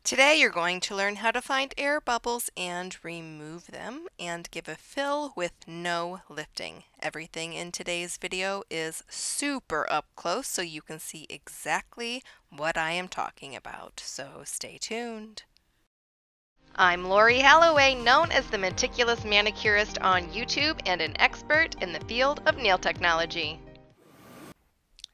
Today you're going to learn how to find air bubbles and remove them and give a fill with no lifting. Everything in today's video is super up close so you can see exactly what I am talking about. So stay tuned. I'm Lori Halloway, known as the Meticulous Manicurist on YouTube and an expert in the field of nail technology.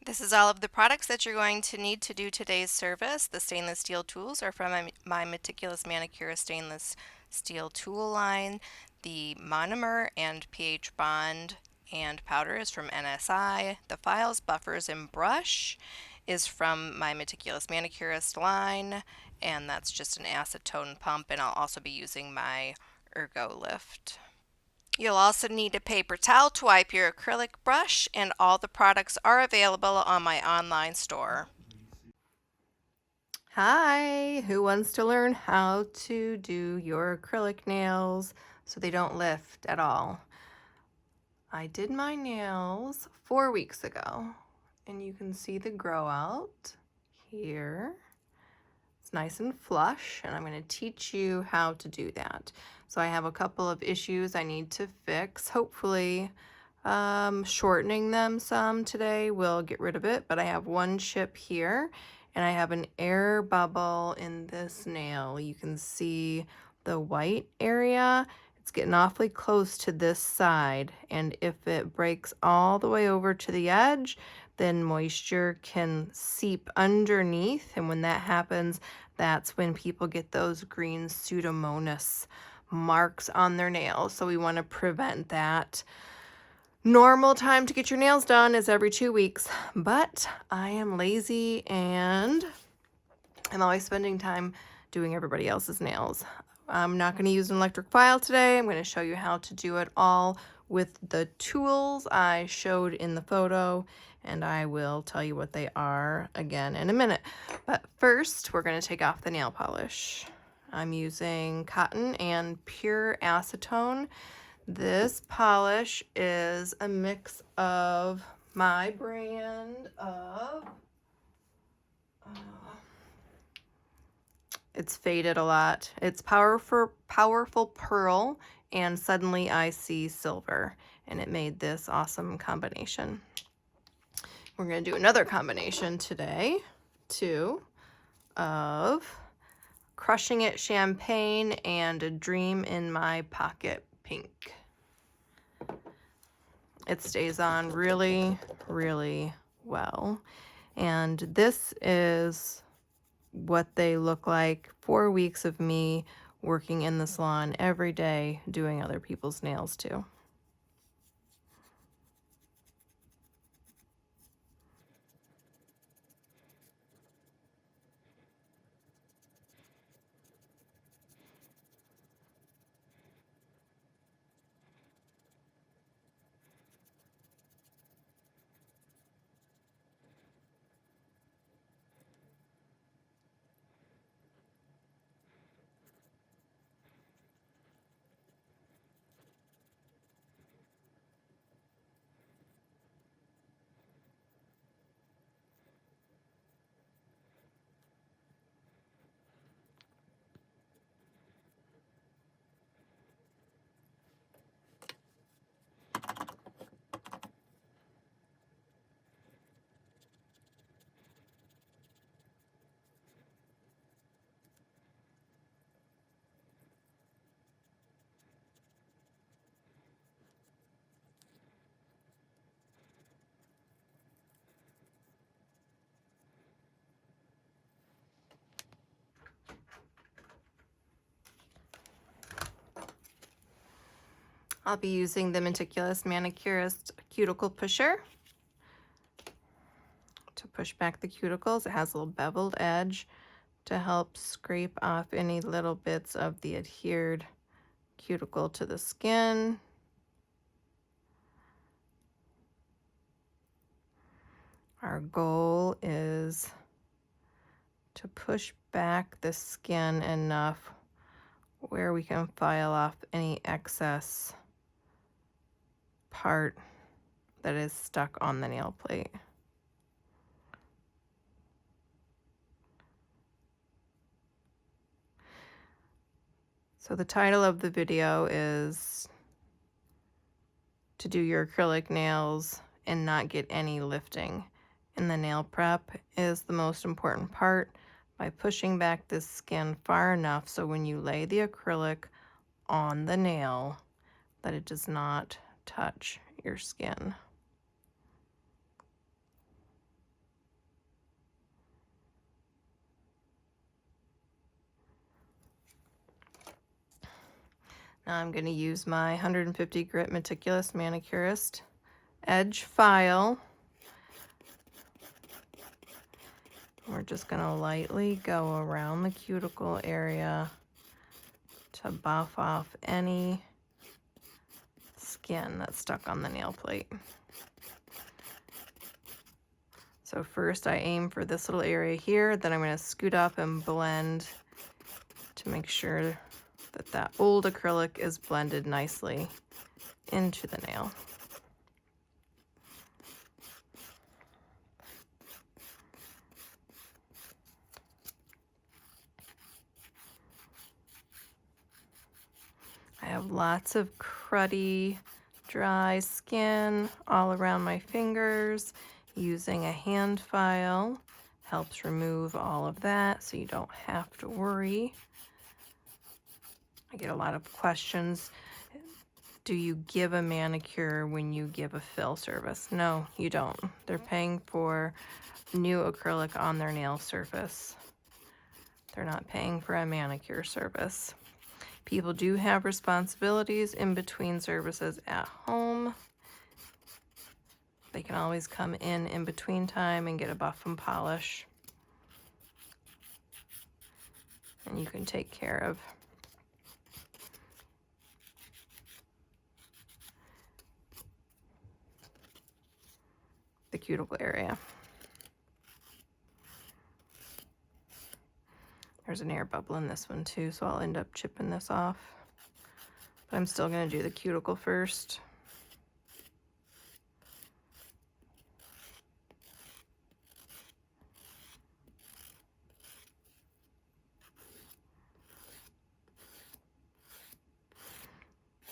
This is all of the products that you're going to need to do today's service. The stainless steel tools are from my Meticulous Manicurist stainless steel tool line. The monomer and pH bond and powder is from NSI. The files, buffers, and brush is from my Meticulous Manicurist line, and that's just an acetone pump, and I'll also be using my Ergo Lift. You'll also need a paper towel to wipe your acrylic brush, and all the products are available on my online store. Hi, who wants to learn how to do your acrylic nails so they don't lift at all? I did my nails 4 weeks ago, and you can see the grow out here. It's nice and flush, and I'm going to teach you how to do that. So I have a couple of issues I need to fix. Hopefully shortening them some today will get rid of it, but I have one chip here, and I have an air bubble in this nail. You can see the white area. It's getting awfully close to this side, and if it breaks all the way over to the edge, then moisture can seep underneath, and when that happens, that's when people get those green Pseudomonas marks on their nails. So we want to prevent that. Normal time to get your nails done is every 2 weeks, but I am lazy and I'm always spending time doing everybody else's nails. I'm not going to use an electric file today. I'm going to show you how to do it all with the tools I showed in the photo, and I will tell you what they are again in a minute. But first, we're going to take off the nail polish. I'm using cotton and pure acetone. This polish is a mix of my brand of, it's faded a lot. It's Powerful Pearl and Suddenly I See Silver, and it made this awesome combination. We're going to do another combination today, too, of Crushing It Champagne and A Dream in My Pocket Pink. It stays on really, really well. And this is what they look like 4 weeks of me working in the salon every day doing other people's nails too. I'll be using the Meticulous Manicurist Cuticle Pusher to push back the cuticles. It has a little beveled edge to help scrape off any little bits of the adhered cuticle to the skin. Our goal is to push back the skin enough where we can file off any excess part that is stuck on the nail plate. So the title of the video is to do your acrylic nails and not get any lifting. And the nail prep is the most important part by pushing back this skin far enough so when you lay the acrylic on the nail that it does not touch your skin. Now I'm going to use my 150 grit Meticulous Manicurist edge file. We're just going to lightly go around the cuticle area to buff off any skin that's stuck on the nail plate. So first I aim for this little area here, then I'm going to scoot up and blend to make sure that that old acrylic is blended nicely into the nail. I have lots of cruddy, dry skin all around my fingers. Using a hand file helps remove all of that so you don't have to worry. I get a lot of questions. Do you give a manicure when you give a fill service? No, you don't. They're paying for new acrylic on their nail surface. They're not paying for a manicure service. People do have responsibilities in between services at home. They can always come in between time and get a buff and polish. And you can take care of the cuticle area. There's an air bubble in this one too, so I'll end up chipping this off. But I'm still going to do the cuticle first.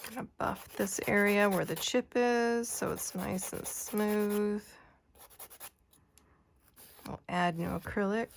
I'm going to buff this area where the chip is so it's nice and smooth. We'll add new acrylic.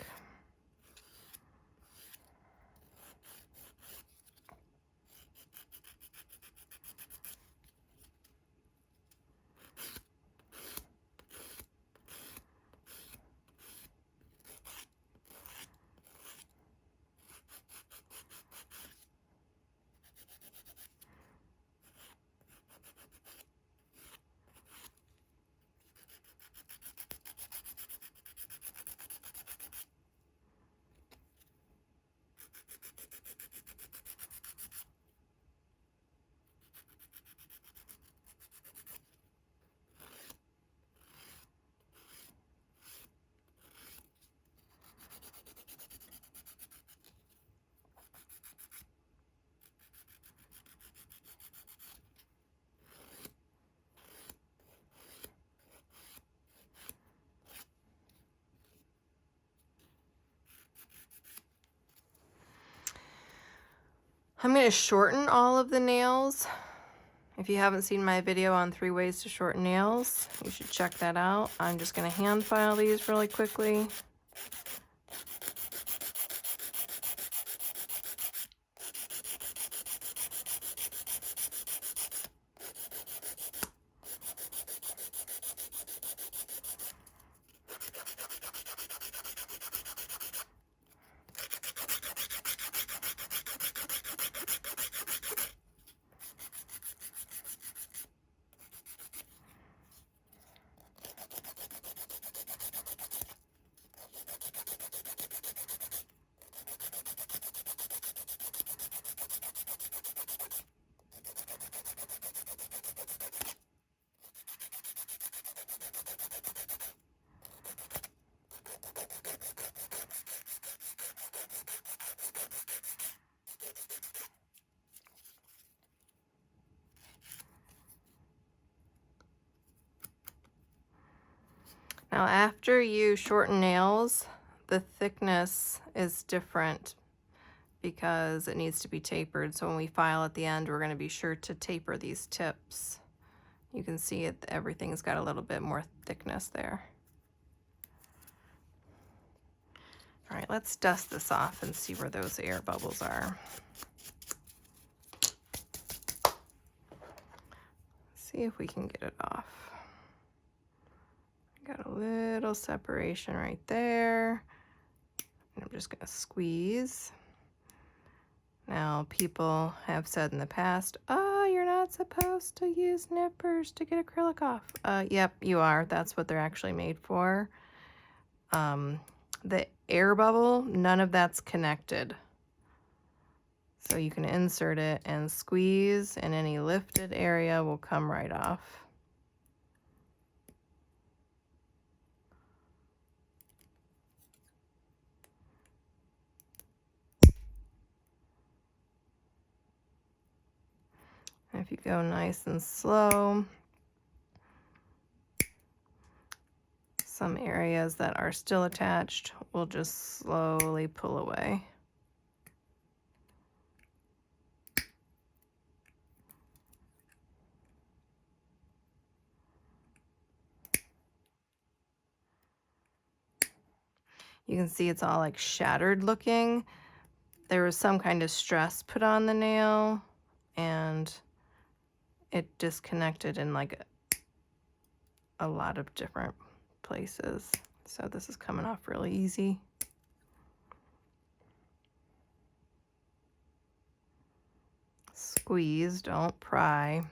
I'm going to shorten all of the nails. If you haven't seen my video on 3 ways to shorten nails, you should check that out. I'm just going to hand file these really quickly. Now after you shorten nails, the thickness is different because it needs to be tapered. So when we file at the end, we're going to be sure to taper these tips. You can see it, everything's got a little bit more thickness there. All right, let's dust this off and see where those air bubbles are. See if we can get it off. Got a little separation right there. And I'm just gonna squeeze. Now, people have said in the past, oh, you're not supposed to use nippers to get acrylic off. Yep, you are. That's what they're actually made for. The air bubble, none of that's connected. So you can insert it and squeeze, and any lifted area will come right off. And if you go nice and slow, some areas that are still attached will just slowly pull away. You can see it's all like shattered looking. There was some kind of stress put on the nail and it disconnected in like a lot of different places. So this is coming off really easy. Squeeze, don't pry.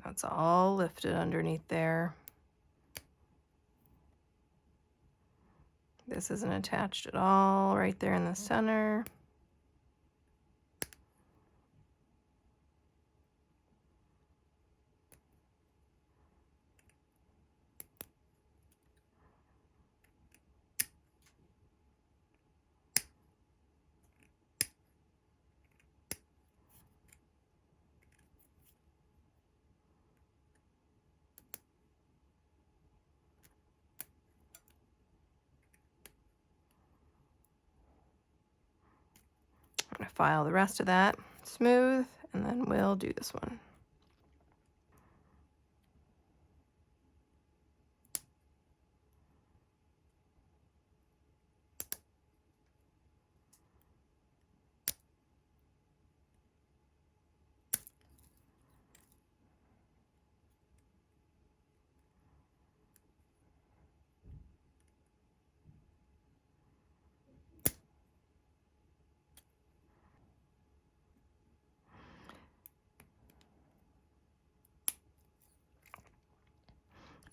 That's all lifted underneath there. This isn't attached at all right there in the center. I'm going to file the rest of that smooth, and then we'll do this one.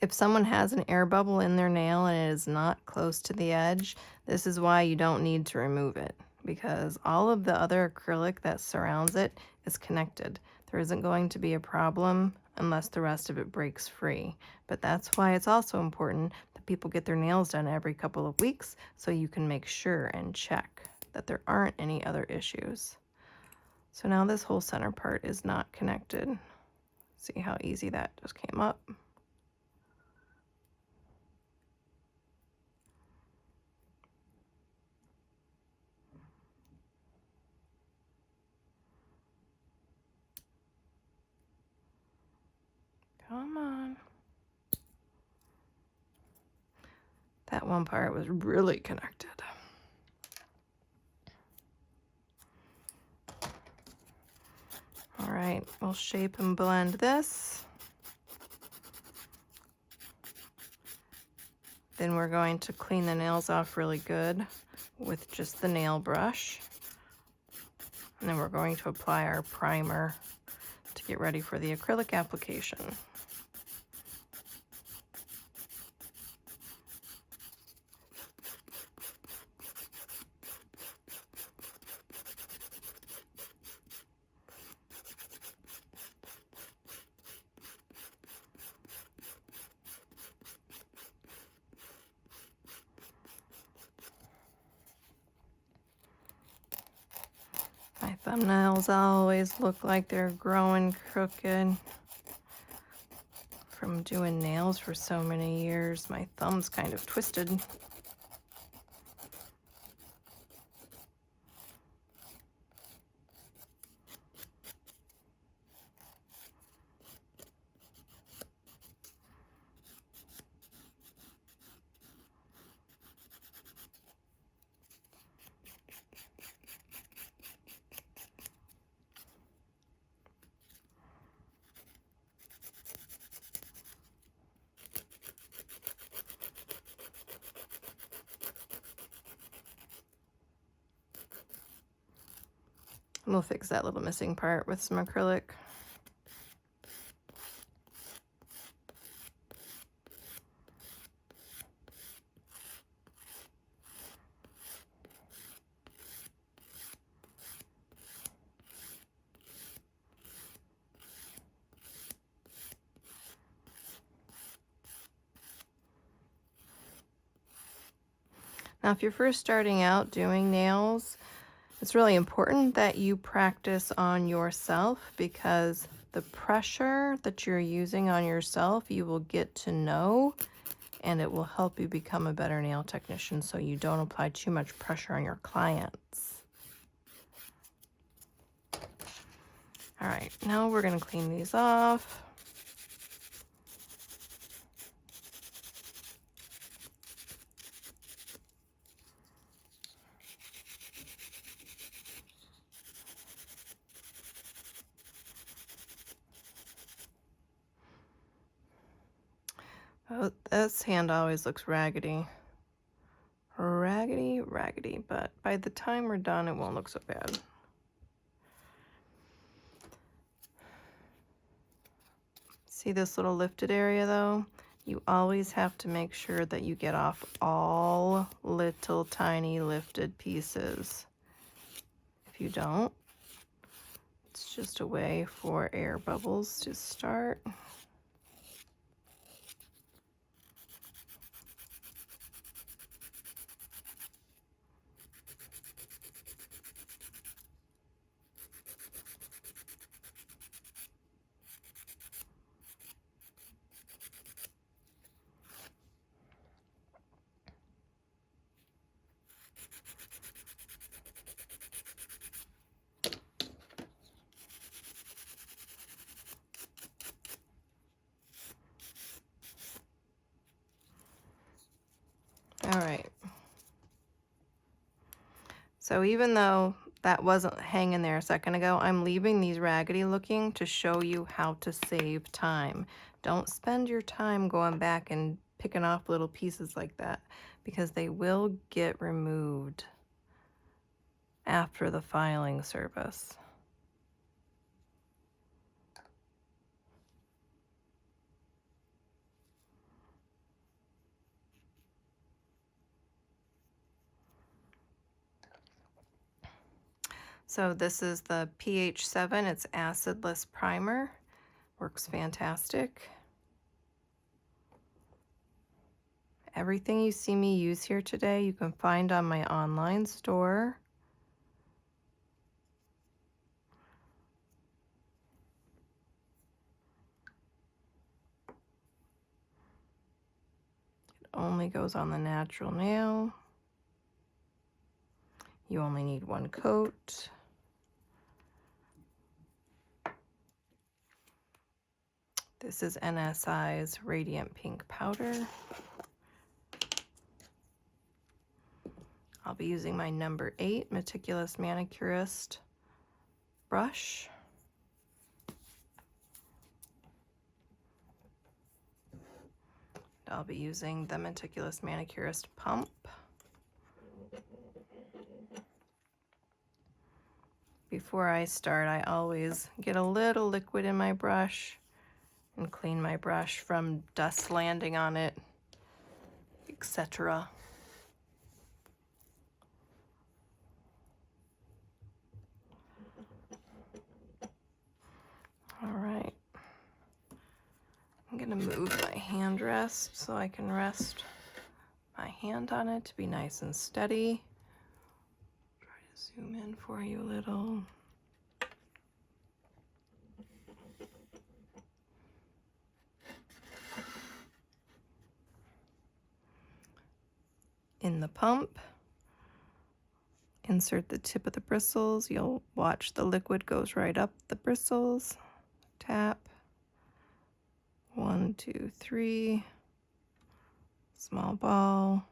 If someone has an air bubble in their nail and it is not close to the edge, this is why you don't need to remove it, because all of the other acrylic that surrounds it is connected. There isn't going to be a problem unless the rest of it breaks free. But that's why it's also important that people get their nails done every couple of weeks so you can make sure and check that there aren't any other issues. So now this whole center part is not connected. See how easy that just came up? Come on. That one part was really connected. All right, we'll shape and blend this. Then we're going to clean the nails off really good with just the nail brush. And then we're going to apply our primer to get ready for the acrylic application. I thumbnails always look like they're growing crooked. From doing nails for so many years, my thumb's kind of twisted. We'll fix that little missing part with some acrylic. Now, if you're first starting out doing nails, it's really important that you practice on yourself, because the pressure that you're using on yourself, you will get to know, and it will help you become a better nail technician so you don't apply too much pressure on your clients. All right, now we're going to clean these off. Oh, this hand always looks raggedy. Raggedy, but by the time we're done, it won't look so bad. See this little lifted area though? You always have to make sure that you get off all little tiny lifted pieces. If you don't, it's just a way for air bubbles to start. All right. So even though that wasn't hanging there a second ago, I'm leaving these raggedy looking to show you how to save time. Don't spend your time going back and picking off little pieces like that, because they will get removed after the filing service. So this is the pH7, it's acidless primer. Works fantastic. Everything you see me use here today, you can find on my online store. It only goes on the natural nail. You only need one coat. This is NSI's Radiant Pink Powder. I'll be using my number 8 Meticulous Manicurist brush. I'll be using the Meticulous Manicurist pump. Before I start, I always get a little liquid in my brush and clean my brush from dust landing on it, etc. All right. I'm gonna move my hand rest so I can rest my hand on it to be nice and steady. Try to zoom in for you a little. in the pump. Insert the tip of the bristles. You'll watch the liquid goes right up the bristles. Tap. 1, 2, 3. Small ball.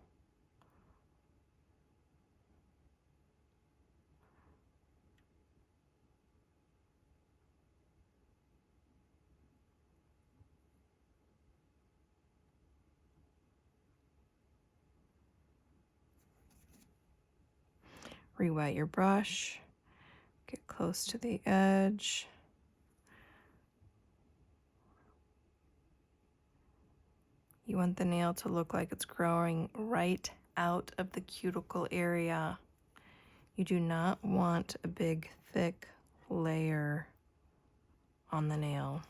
Re-wet your brush. Get close to the edge. You want the nail to look like it's growing right out of the cuticle area. You do not want a big, thick layer on the nail.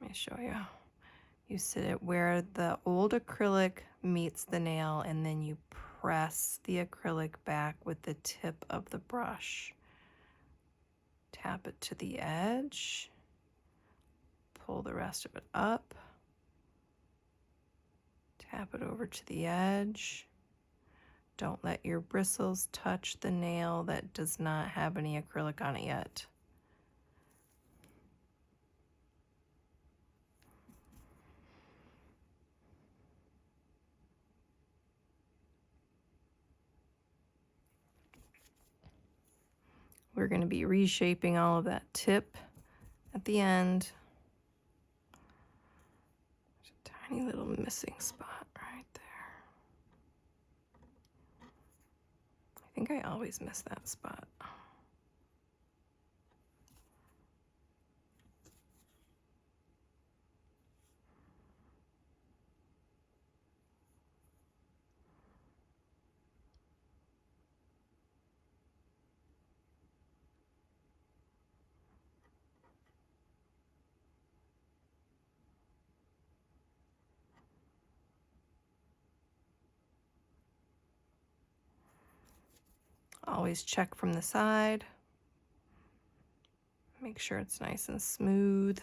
Let me show you. You sit it where the old acrylic meets the nail, and then you press the acrylic back with the tip of the brush. Tap it to the edge. Pull the rest of it up. Tap it over to the edge. Don't let your bristles touch the nail that does not have any acrylic on it yet. We're going to be reshaping all of that tip at the end. There's a tiny little missing spot right there. I think I always miss that spot. Always check from the side. Make sure it's nice and smooth.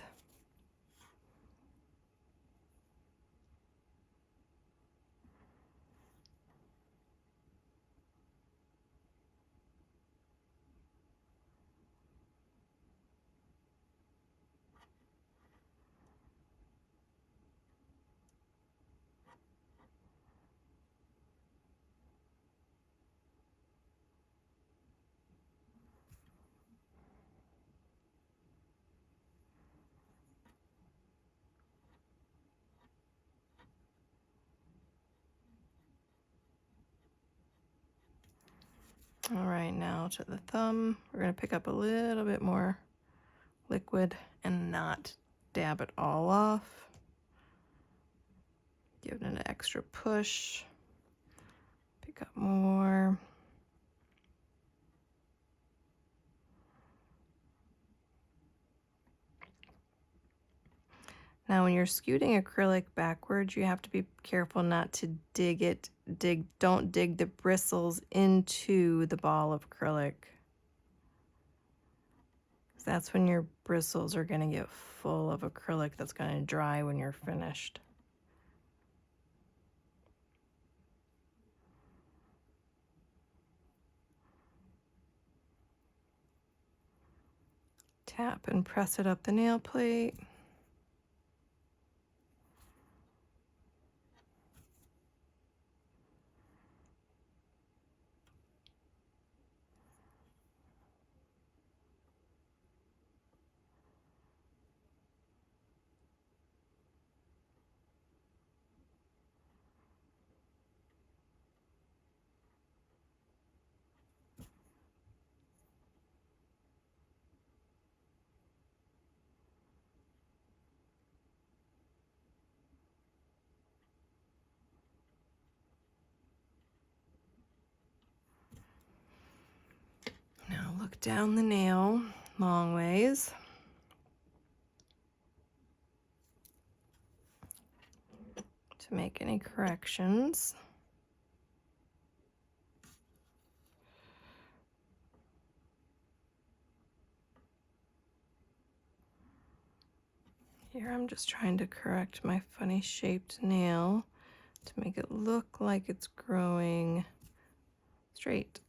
All right, now to the thumb. We're going to pick up a little bit more liquid and not dab it all off. Give it an extra push. Pick up more. Now when you're scooting acrylic backwards, you have to be careful not to don't dig the bristles into the ball of acrylic. That's when your bristles are going to get full of acrylic that's going to dry when you're finished. Tap and press it up the nail plate. Now look down the nail long ways. To make any corrections. Here I'm just trying to correct my funny shaped nail to make it look like it's growing straight.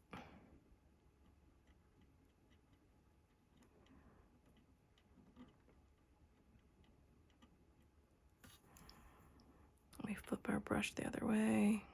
Let me flip our brush the other way.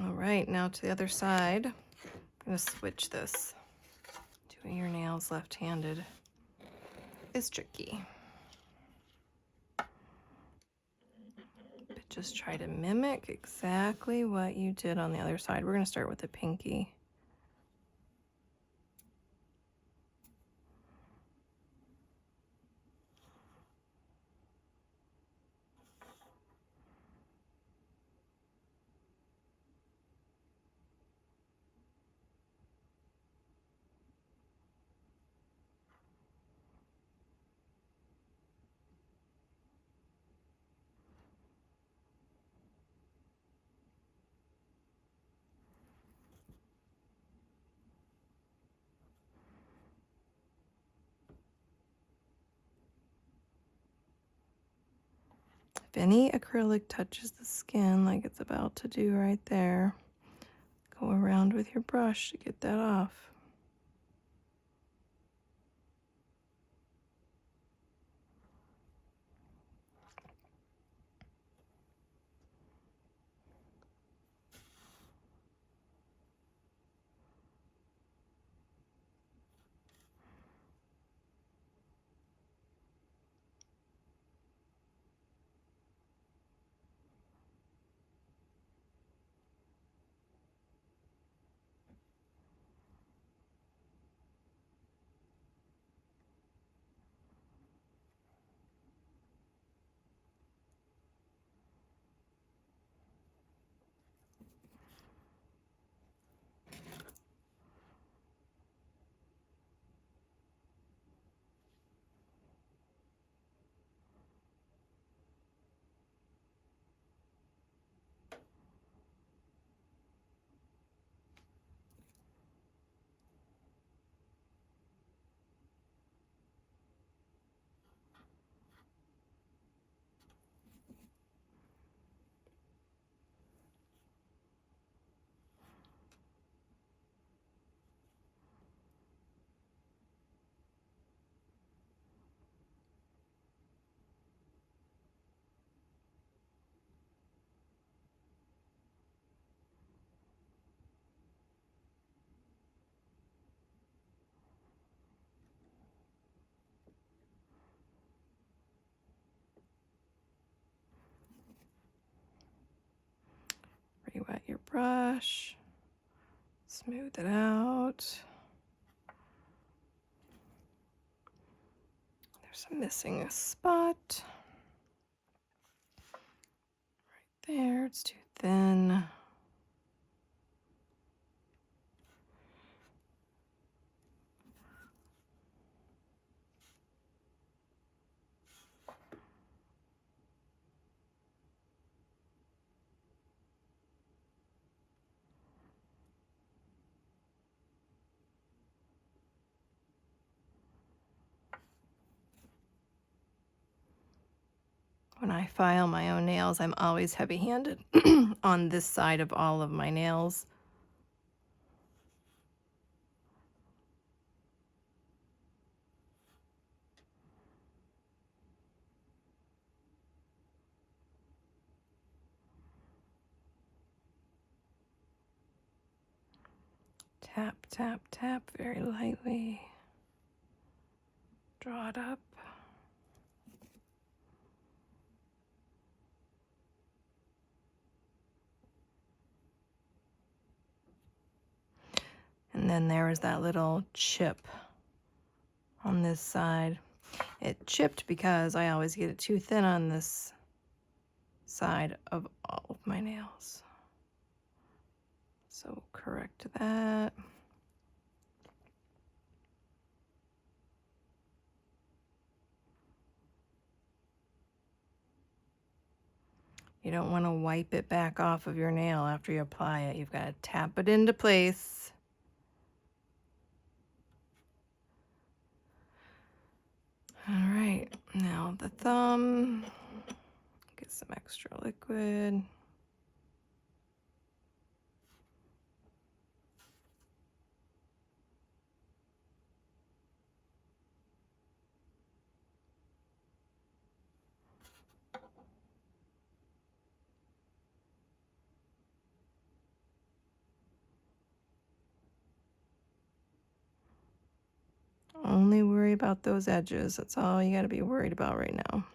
All right, now to the other side. I'm gonna switch this. Doing your nails left-handed is tricky. But just try to mimic exactly what you did on the other side. We're gonna start with the pinky. If any acrylic touches the skin like it's about to do right there, go around with your brush to get that off. Re-wet your brush, smooth it out. There's a missing spot. Right there, it's too thin. When I file my own nails, I'm always heavy-handed on this side of all of my nails. Tap, tap, tap very lightly. Draw it up. And then there was that little chip on this side. It chipped because I always get it too thin on this side of all of my nails. So correct that. You don't want to wipe it back off of your nail after you apply it. You've got to tap it into place. All right, now the thumb. Get some extra liquid. Only worry about those edges. That's all you got to be worried about right now.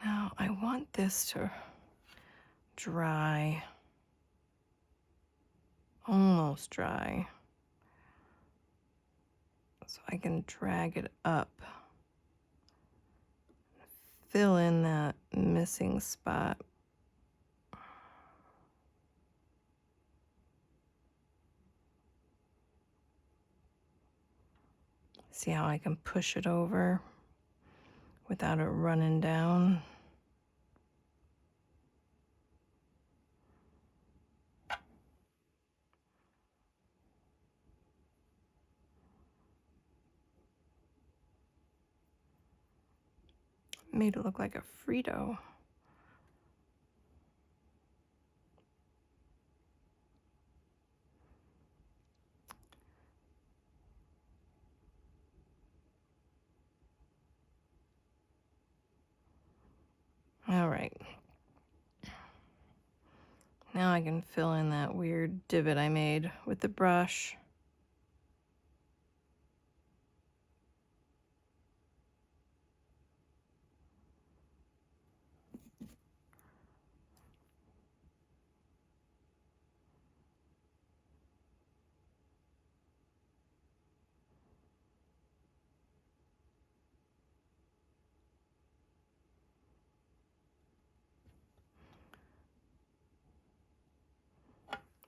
Now I want this to dry, almost dry, so I can drag it up, fill in that missing spot. See how I can push it over without it running down? Made it look like a Frito. All right. Now I can fill in that weird divot I made with the brush.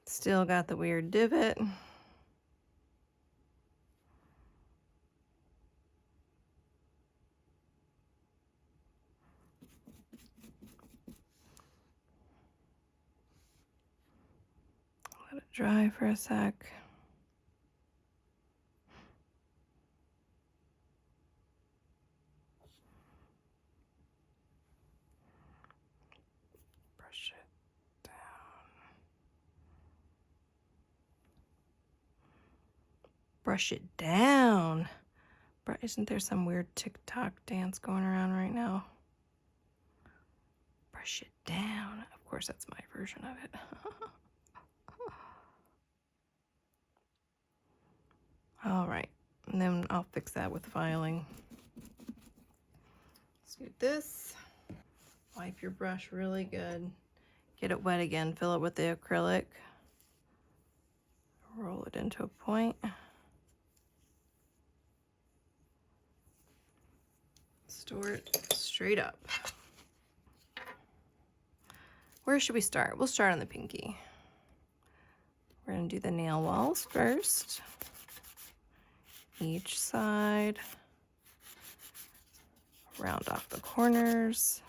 Still got the weird divot. Let it dry for a sec. Brush it down. Brush it down. Isn't there some weird TikTok dance going around right now? Brush it down. Of course, that's my version of it. All right, and then I'll fix that with filing. Let's do this. Wipe your brush really good. Get it wet again. Fill it with the acrylic. Roll it into a point. Store it straight up. Where should we start? We'll start on the pinky. We're going to do the nail walls first. Each side. Round off the corners.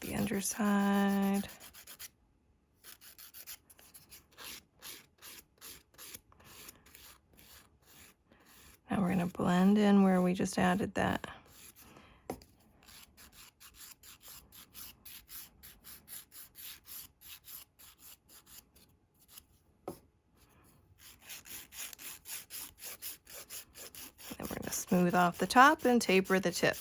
The underside. Now we're going to blend in where we just added that. Then we're going to smooth off the top and taper the tip.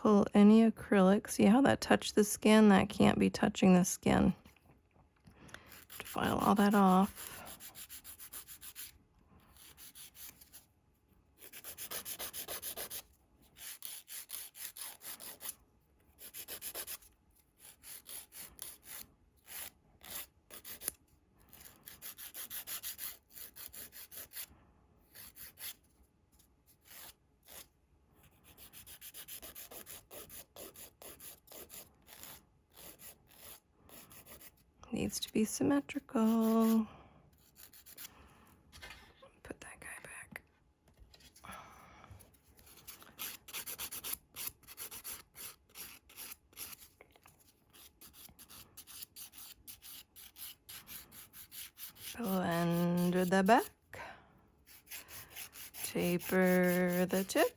Pull any acrylic. See how that touched the skin? That can't be touching the skin. To file all that off. Needs to be symmetrical. Put that guy back. Blend the back. Taper the tip.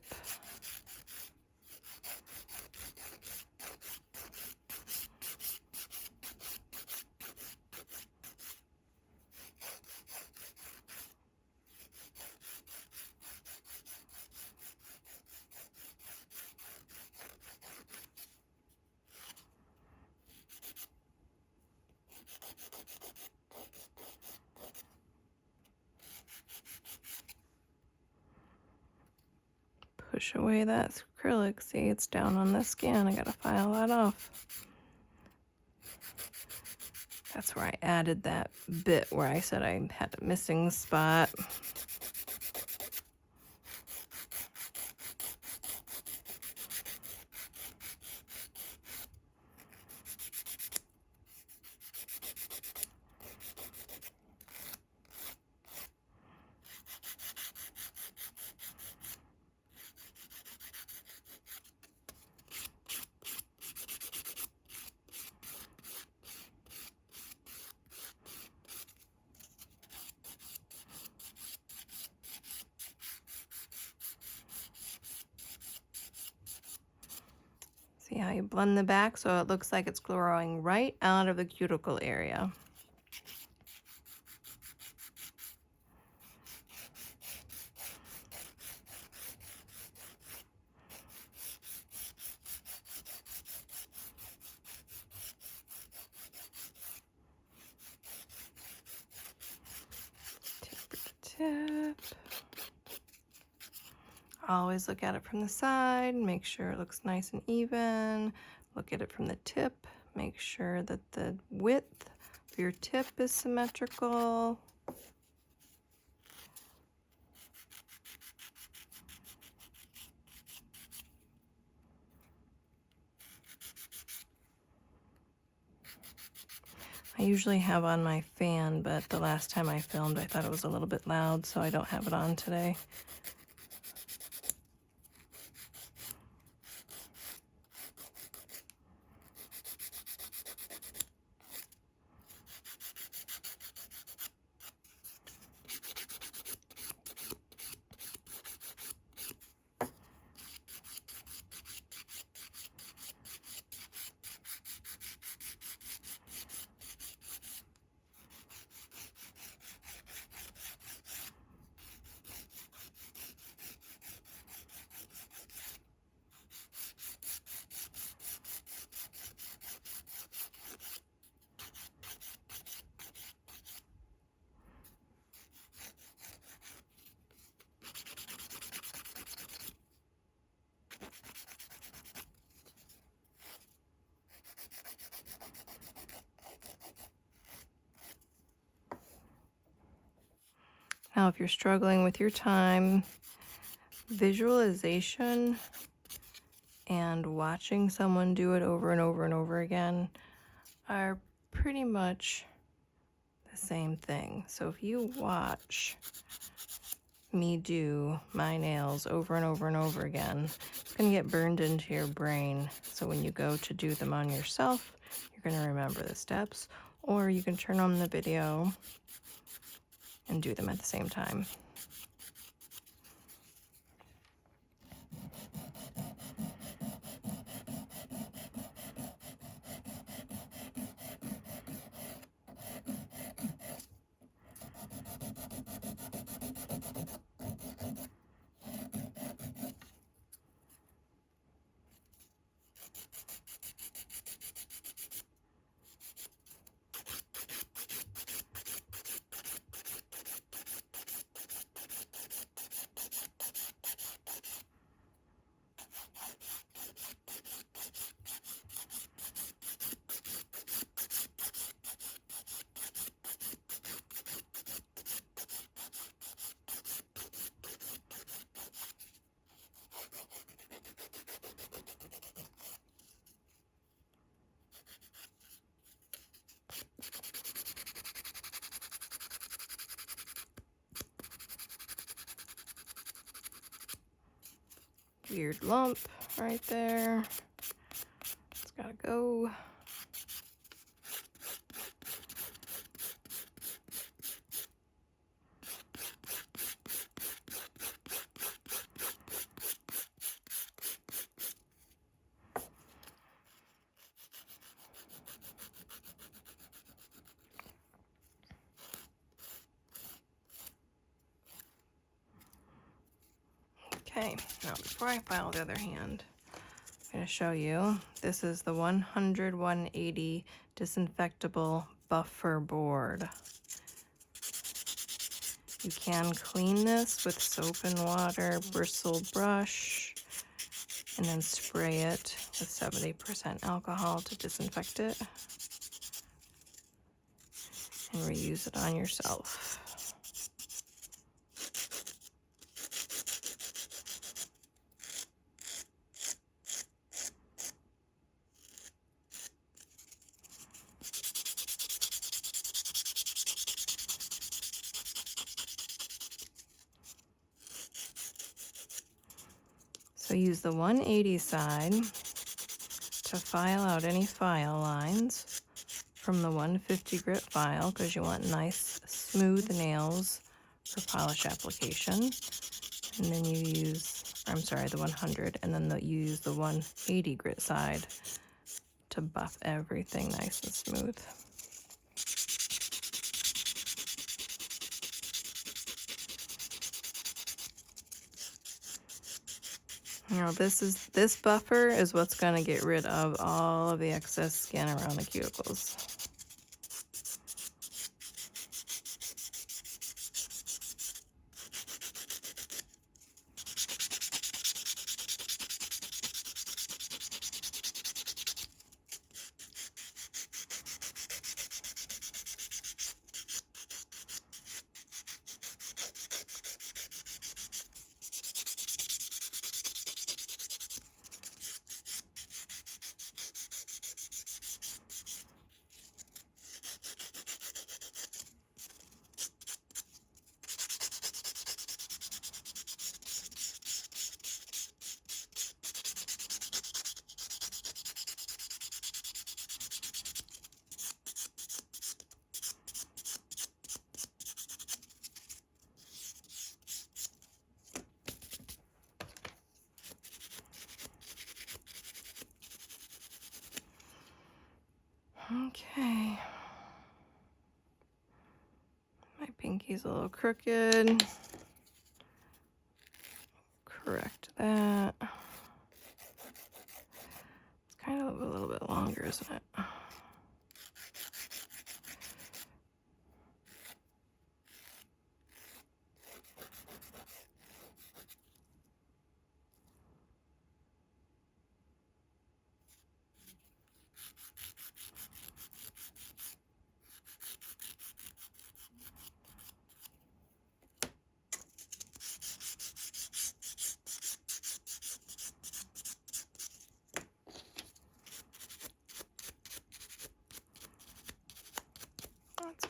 Push away that acrylic. See, it's down on the skin. I gotta file that off. That's where I added that bit where I said I had a missing spot. See how you blend the back so it looks like it's growing right out of the cuticle area. Tip. Always look at it from the side, make sure it looks nice and even. Look at it from the tip, make sure that the width of your tip is symmetrical. I usually have on my fan, but the last time I filmed I thought it was a little bit loud, so I don't have it on today. Now, if you're struggling with your time, visualization and watching someone do it over and over and over again are pretty much the same thing. So if you watch me do my nails over and over and over again, it's going to get burned into your brain. So when you go to do them on yourself, you're going to remember the steps, or you can turn on the video and do them at the same time. Weird lump right there. It's gotta go. Okay, now before I file the other hand, I'm going to show you. This is the 100-180 disinfectable buffer board. You can clean this with soap and water, bristle brush, and then spray it with 70% alcohol to disinfect it, and reuse it on yourself. So use the 180 side to file out any file lines from the 150 grit file, because you want nice smooth nails for polish application. And then you use, I'm sorry, the 100, and then you use the 180 grit side to buff everything nice and smooth. Now this buffer is what's going to get rid of all of the excess skin around the cuticles. Okay. My pinky's a little crooked. Correct that. It's kind of a little bit longer, isn't it?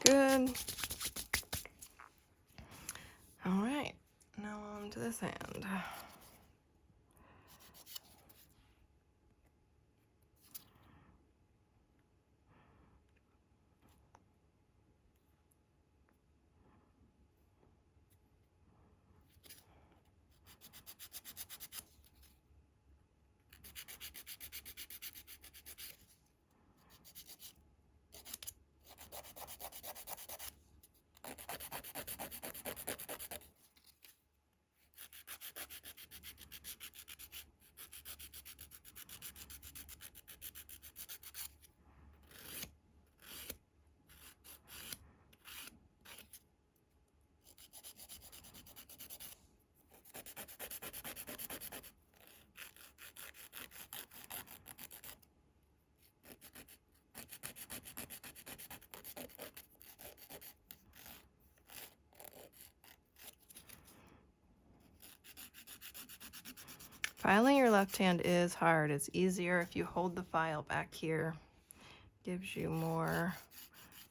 good. All right, now on to this hand. Filing your left hand is hard. It's easier if you hold the file back here. Gives you more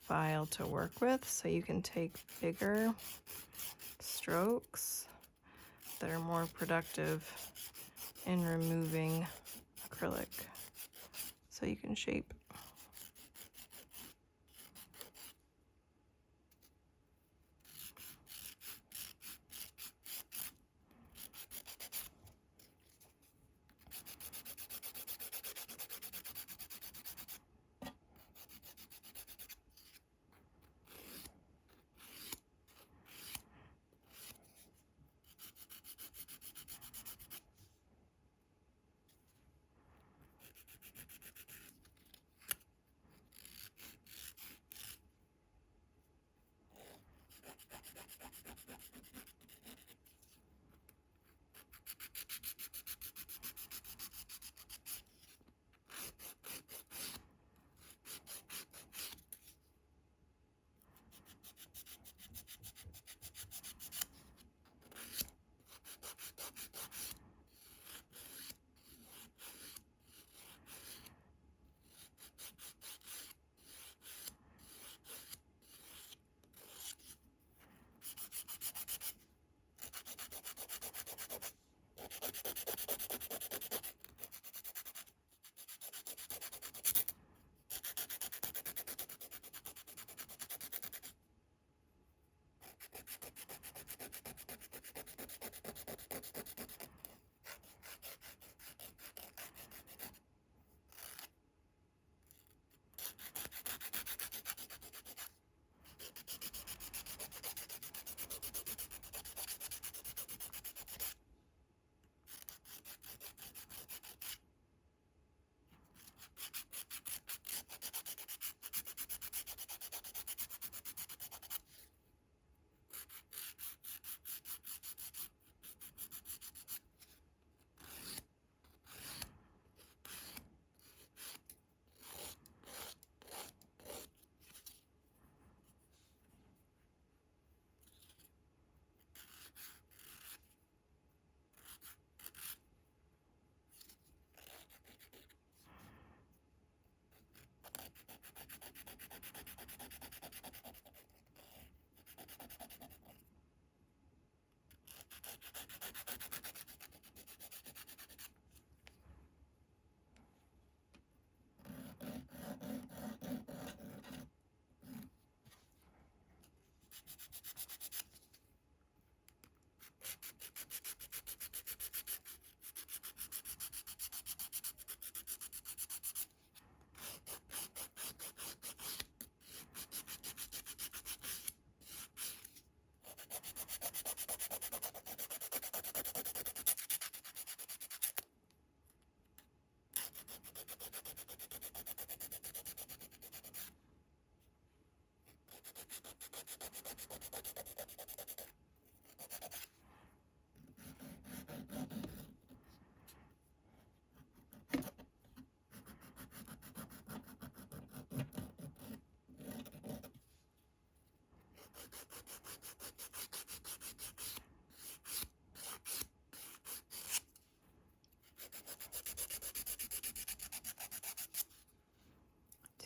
file to work with, so you can take bigger strokes that are more productive in removing acrylic, so you can shape.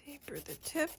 Taper the tip.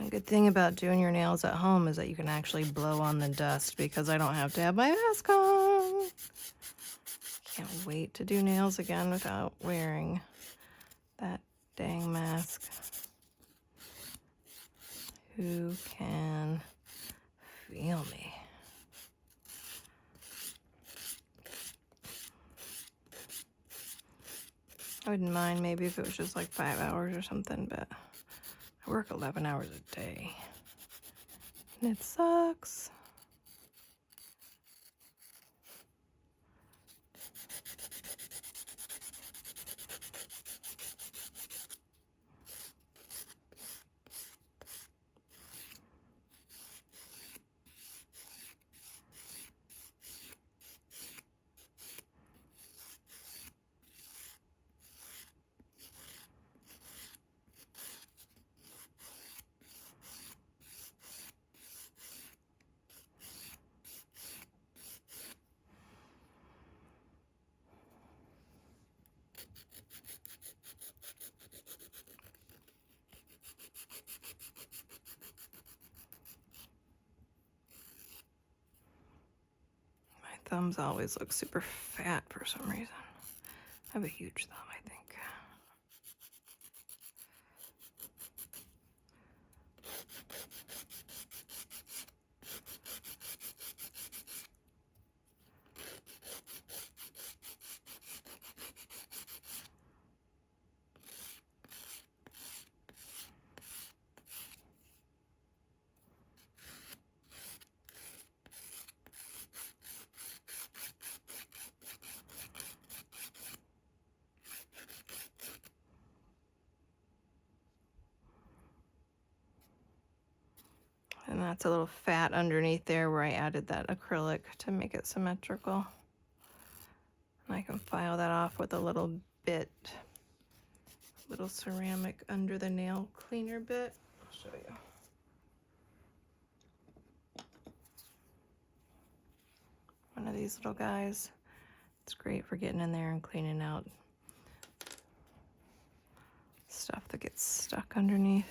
The good thing about doing your nails at home is that you can actually blow on the dust because I don't have to have my mask on. Can't wait to do nails again without wearing that dang mask. Who can feel me? I wouldn't mind maybe if it was just like 5 hours or something, but I work 11 hours a day. And it sucks. My thumbs always look super fat for some reason. I have a huge thumb, I think. And that's a little fat underneath there where I added that acrylic to make it symmetrical. And I can file that off with a little bit, little ceramic under the nail cleaner bit. I'll show you. One of these little guys. It's great for getting in there and cleaning out stuff that gets stuck underneath.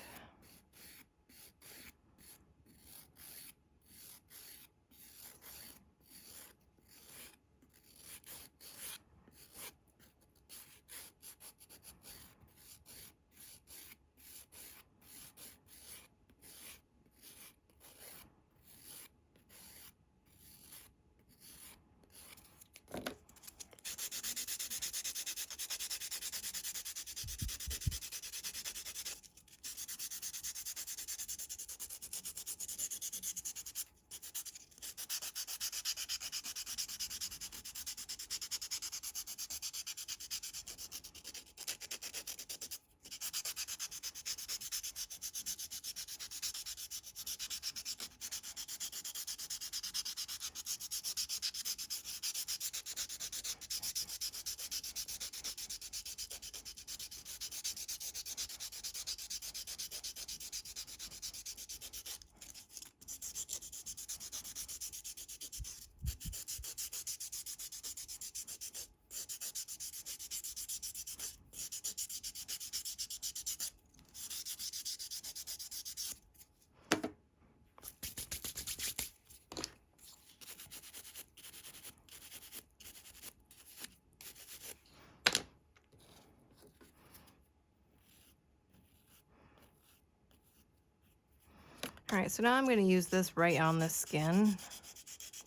All right, so now I'm going to use this right on the skin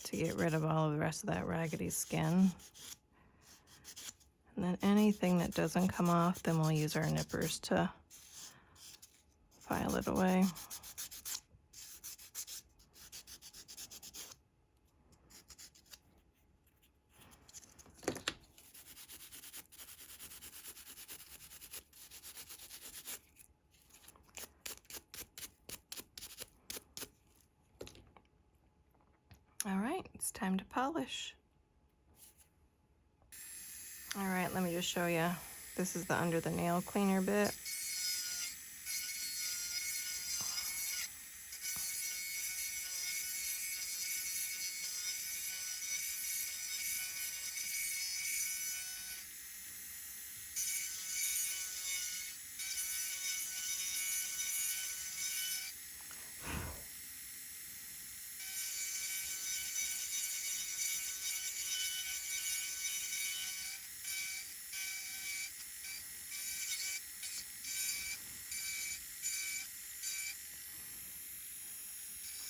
to get rid of all of the rest of that raggedy skin. And then anything that doesn't come off, then we'll use our nippers to file it away. All right, it's time to polish. All right, let me just show you. This is the under the nail cleaner bit.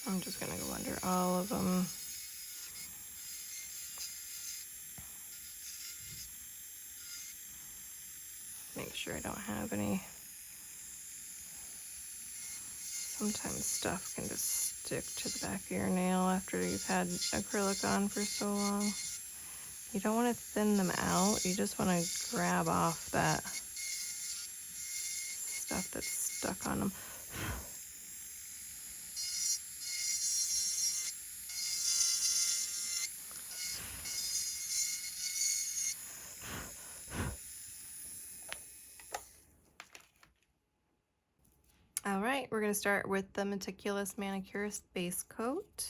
I'm just gonna go under all of them. Make sure I don't have any. Sometimes stuff can just stick to the back of your nail after you've had acrylic on for so long. You don't want to thin them out. You just want to grab off that stuff that's stuck on them. All right, we're going to start with the Meticulous Manicurist base coat.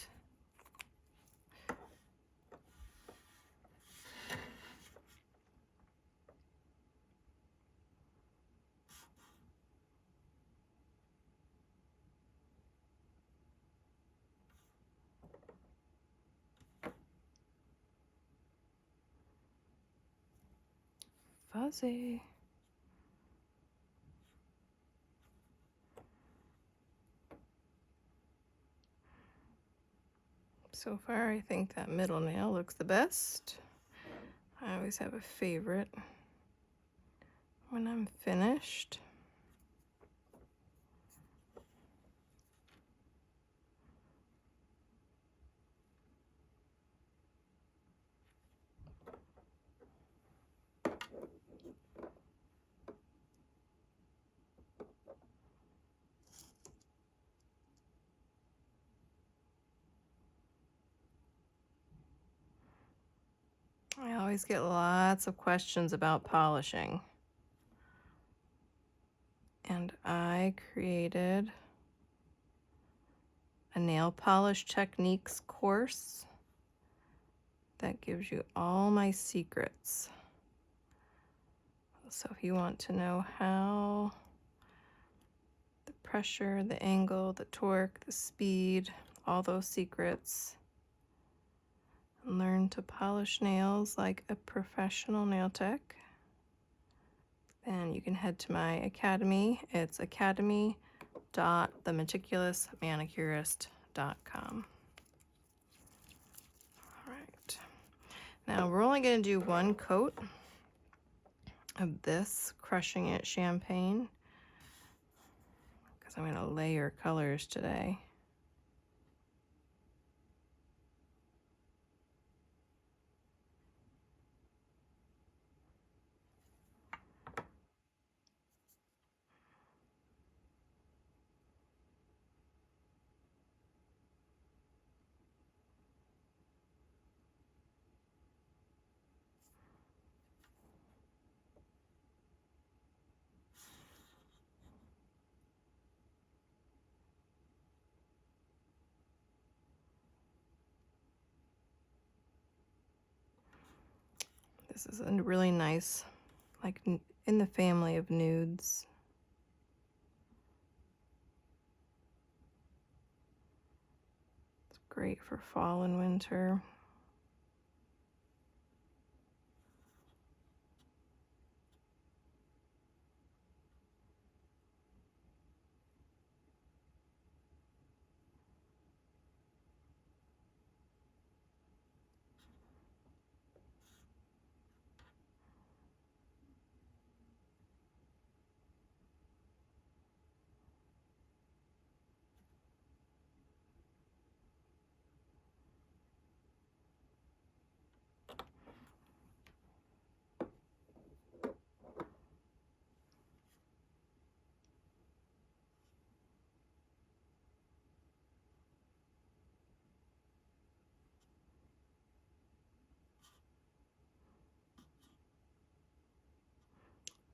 Fuzzy. So far, I think that middle nail looks the best. I always have a favorite when I'm finished. I always get lots of questions about polishing. And I created a nail polish techniques course that gives you all my secrets. So if you want to know how the pressure, the angle, the torque, the speed, all those secrets, and learn to polish nails like a professional nail tech, then you can head to my academy. It's academy.themeticulousmanicurist.com. All right. Now we're only going to do one coat of this Crushing It champagne because I'm going to layer colors today. This is a really nice, like in the family of nudes. It's great for fall and winter.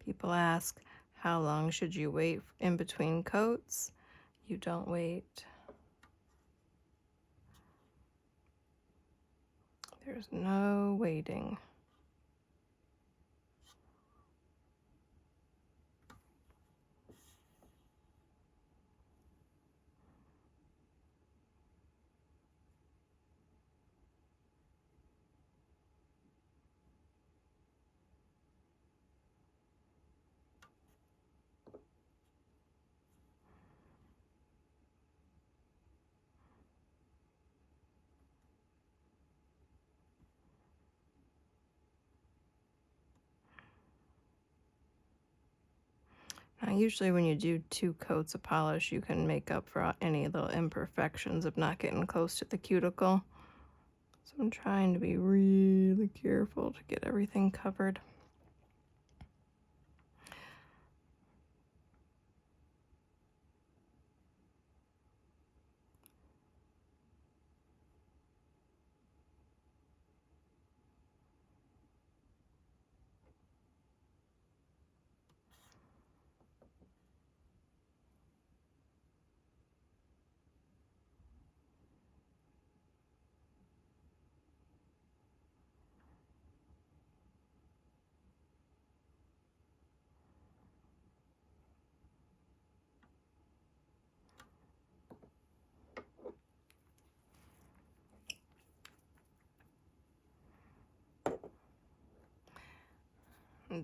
People ask, how long should you wait in between coats? You don't wait. There's no waiting. Usually when you do 2 coats of polish, you can make up for any little imperfections of not getting close to the cuticle. So I'm trying to be really careful to get everything covered.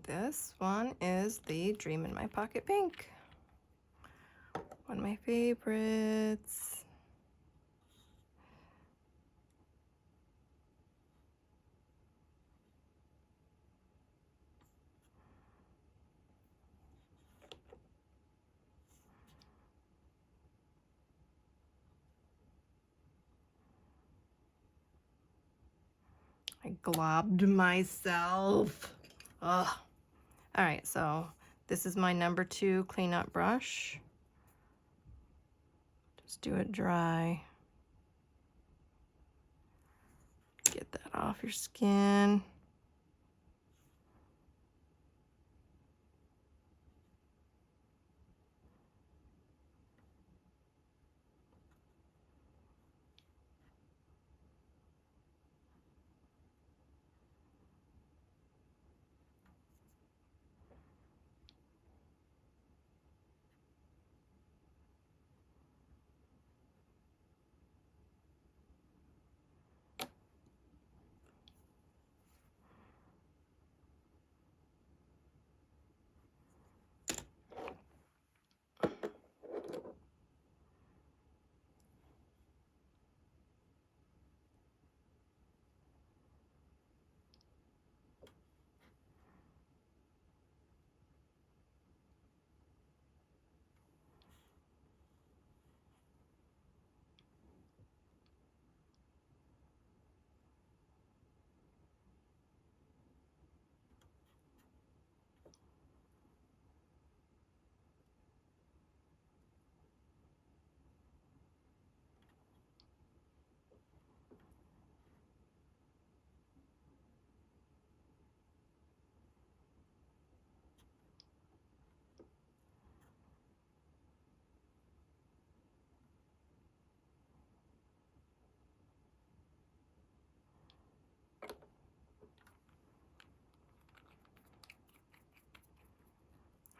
This one is the Dream in My Pocket Pink. One of my favorites. I globbed myself. Ugh. All right, so this is my number 2 cleanup brush. Just do it dry. Get that off your skin.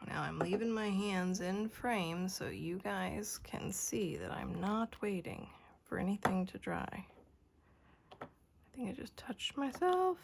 Now I'm leaving my hands in frame so you guys can see that I'm not waiting for anything to dry. I think I just touched myself.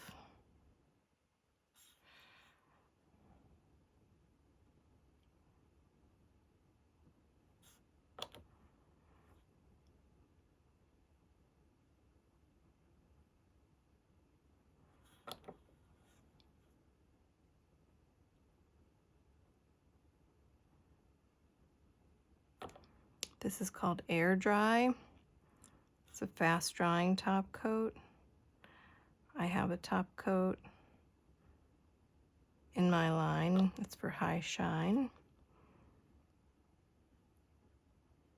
This is called air dry. It's a fast drying top coat. I have a top coat in my line. It's for high shine,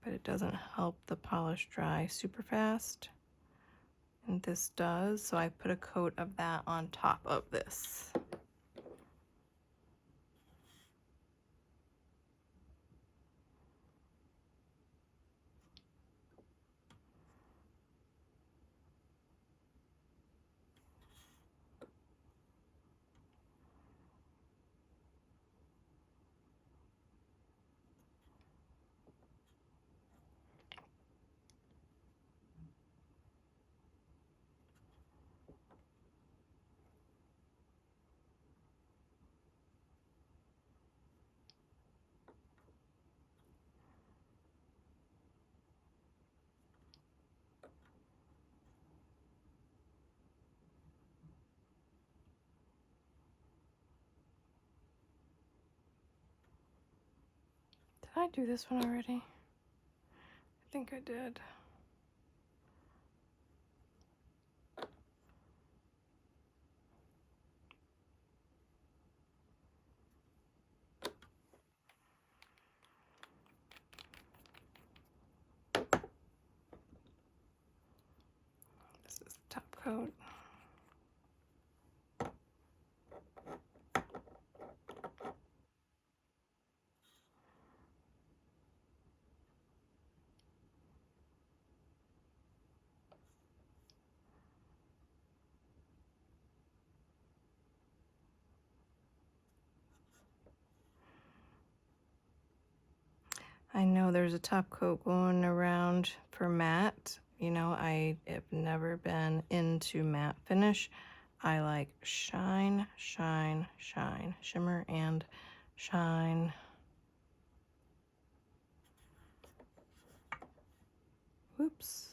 but it doesn't help the polish dry super fast. And this does, so I put a coat of that on top of this. I do this one already? I think I did. This is the top coat. I know there's a top coat going around for matte. You know, I have never been into matte finish. I like shine, shine, shine, shimmer and shine. Whoops.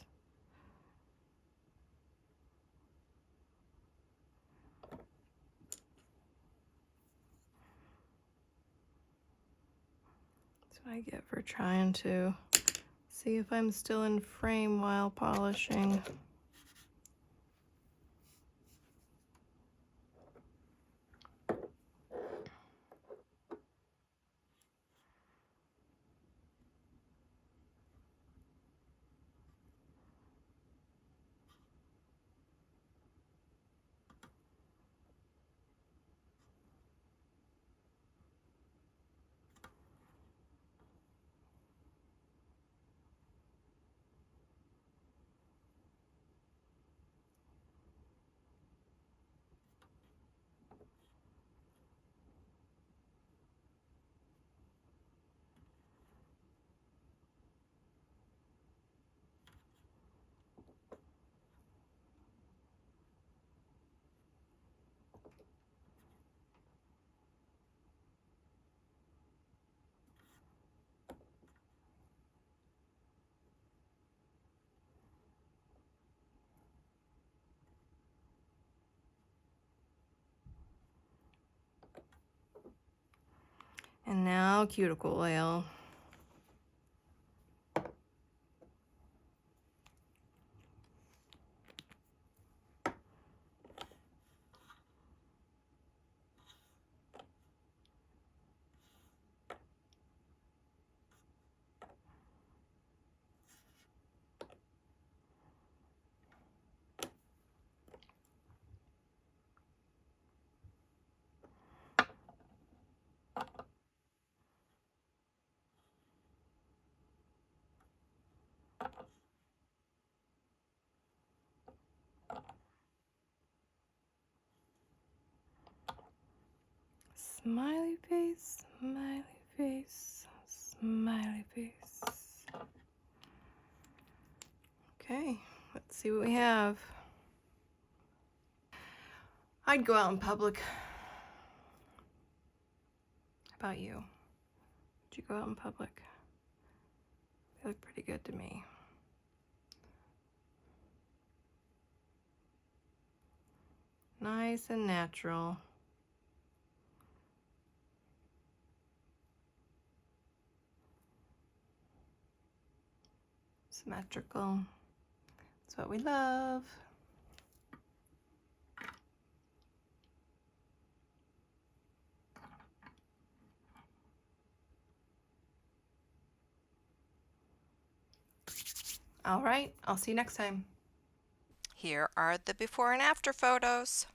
That's what I get for trying to see if I'm still in frame while polishing. And now cuticle oil. Smiley face, smiley face, smiley face. Okay, let's see what we have. I'd go out in public. How about you? Would you go out in public? They look pretty good to me. Nice and natural. Symmetrical. That's what we love. All right, I'll see you next time. Here are the before and after photos.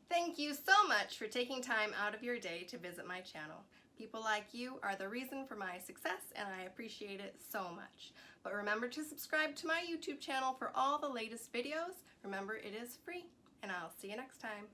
Thank you so much for taking time out of your day to visit my channel. People like you are the reason for my success, and I appreciate it so much. But remember to subscribe to my YouTube channel for all the latest videos. Remember, it is free, and I'll see you next time.